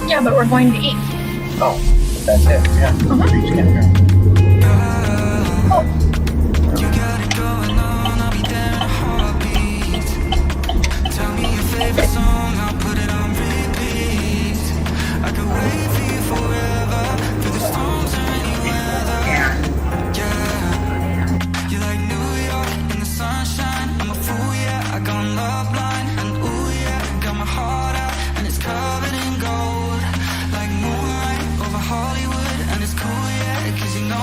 Yeah, but we're going to eat. Oh, that's it. Yeah. Uh-huh. Beach campground. Oh. You got it going on, I'll be there in a heartbeat. Tell me your favorite song, I'll put it on repeat. I could wait for you forever, through the storms or any weather. Yeah. You're like New York in the sunshine. I'm a fool, yeah, I got love blind. And ooh, yeah, got my heart out, and it's covered in gold. Like moonlight over Hollywood, and it's cool, yeah, 'cause you know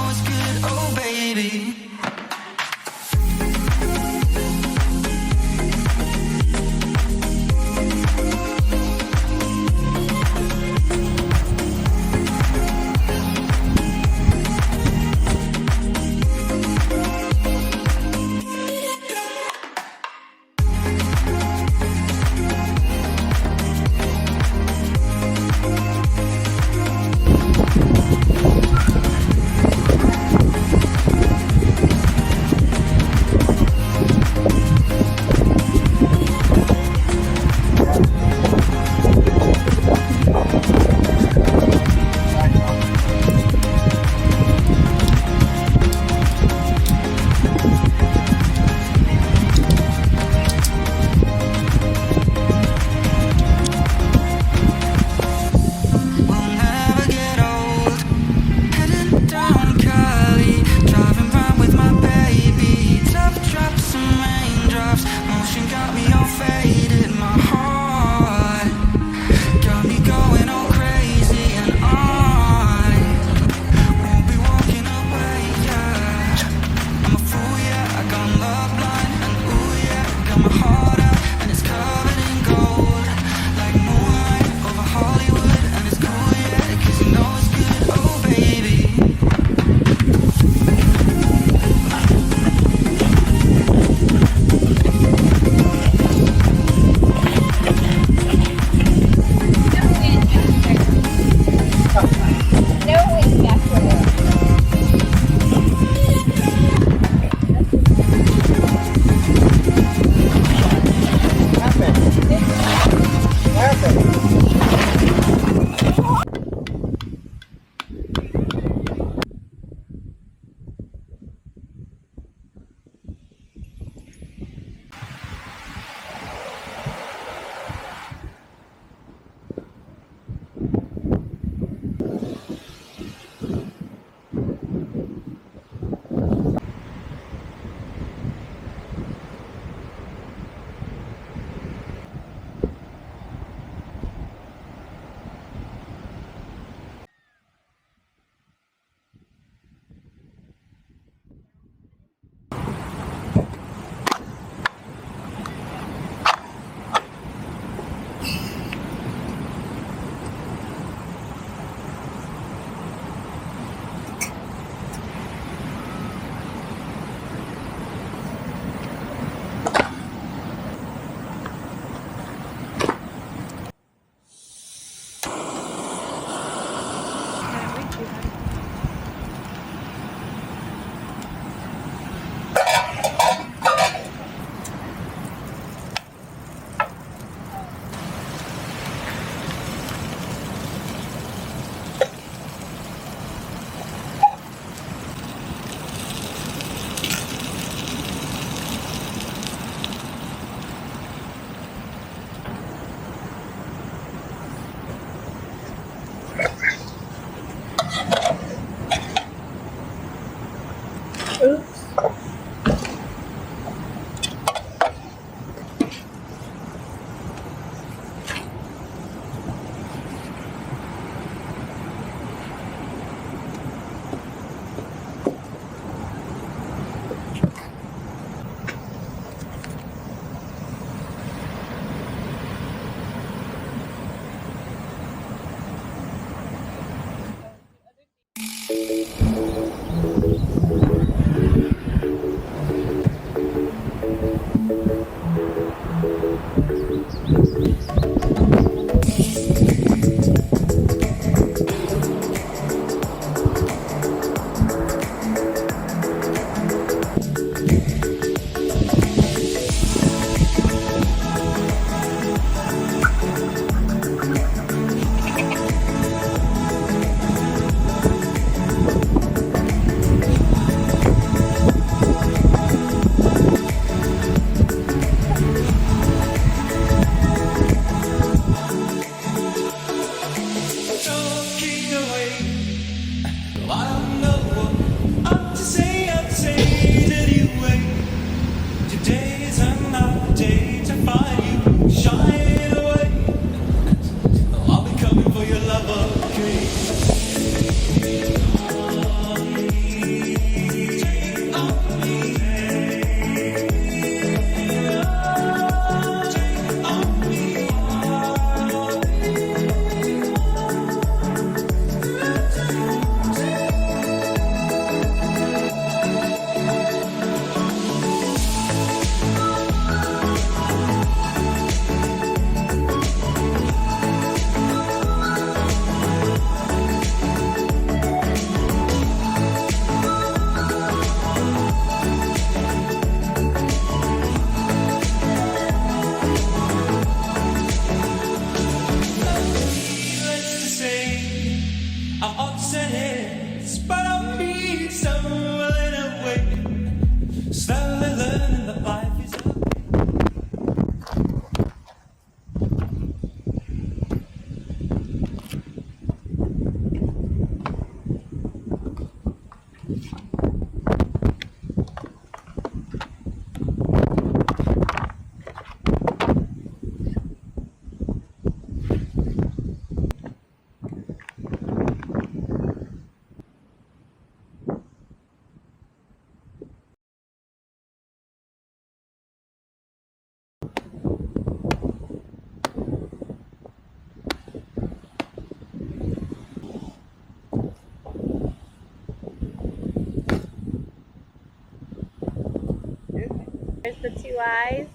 There's the two eyes,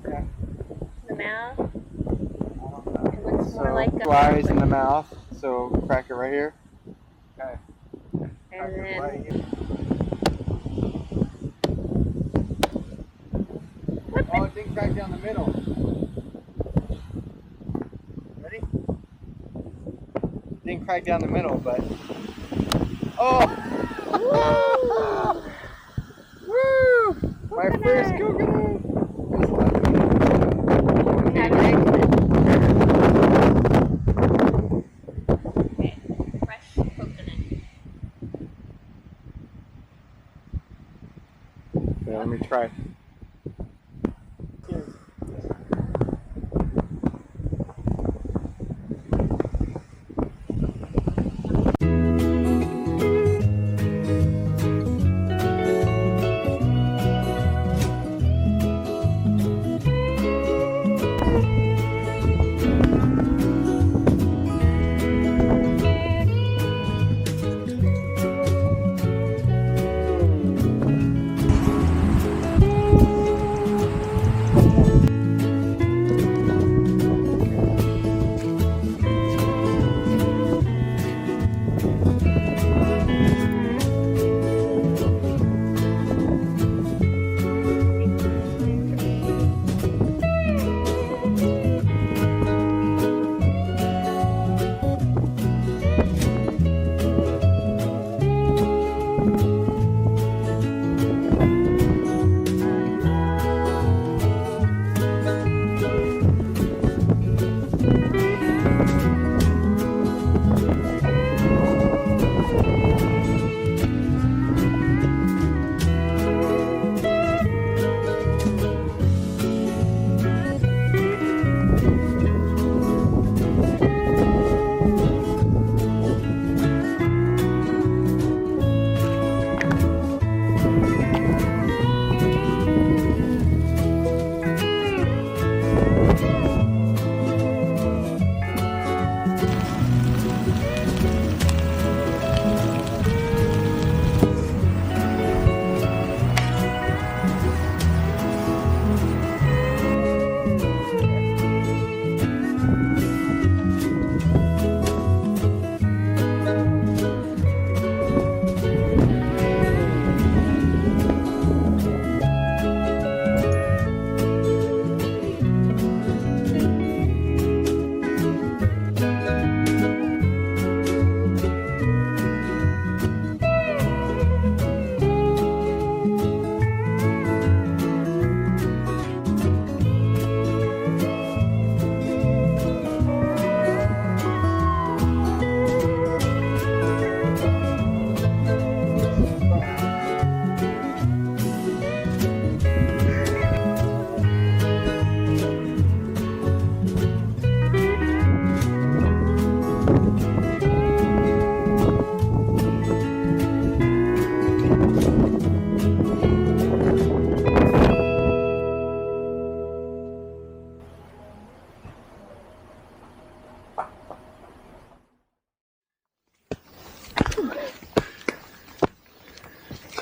Yeah. the mouth. It looks more like Two eyes in the mouth, so crack it right here. Okay. and then Right here. Oh, it didn't crack down the middle. Ready? It didn't crack down the middle, but. Oh! Woo! My first coconut! okay, fresh coconut. Yeah, let me try.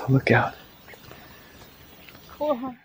Look out. Cool.